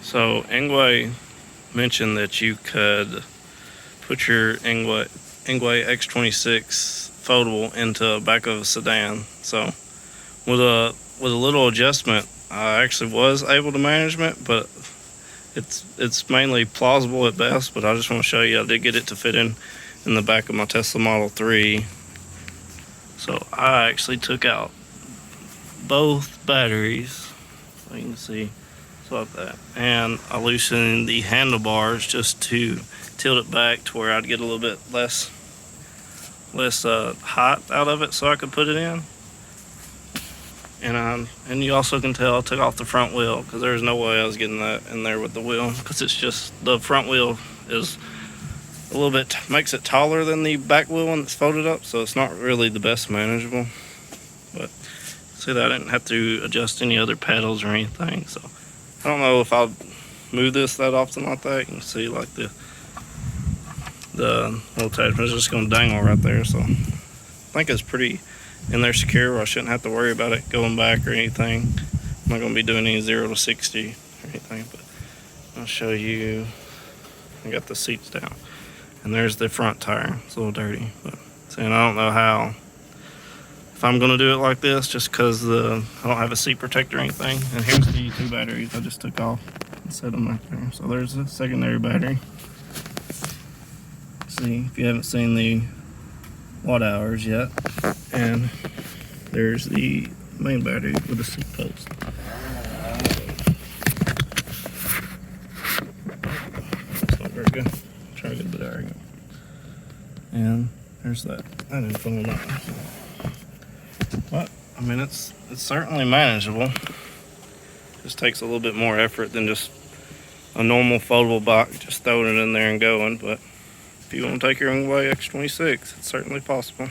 So Engwe mentioned that you could put your Engwe X26 foldable into the back of a sedan. So with a little adjustment, I actually was able to manage it, but it's mainly plausible at best. But I just want to show you I did get it to fit in the back of my Tesla Model 3. So I actually took out both batteries, so you can see, so like that, and I loosened the handlebars just to tilt it back to where I'd get a little bit less height out of it, so I could put it in. And you also can tell I took off the front wheel, because there's no way I was getting that in there with the wheel, because it's just the front wheel is a little bit, makes it taller than the back wheel when it's folded up, so it's not really the best manageable. But see that I didn't have to adjust any other pedals or anything, so I don't know if I'll move this that often like that. You can see like the little attachment is just going to dangle right there, so I think it's pretty in there secure where I shouldn't have to worry about it going back or anything. I'm not going to be doing any 0 to 60 or anything, but I'll show you. I got the seats down, and there's the front tire. It's a little dirty, but saying I don't know how, if I'm going to do it like this, just because I don't have a seat protector or anything. And here's the 2 batteries I just took off and set them right there. So there's the secondary battery. See, if you haven't seen the watt hours yet. And there's the main battery with the seat post. That's not very good. Try to get a bit arrogant. And there's that. I didn't film that. But I mean, it's certainly manageable. Just takes a little bit more effort than just a normal foldable bike, just throwing it in there and going. But if you want to take your Engwe X26, it's certainly possible.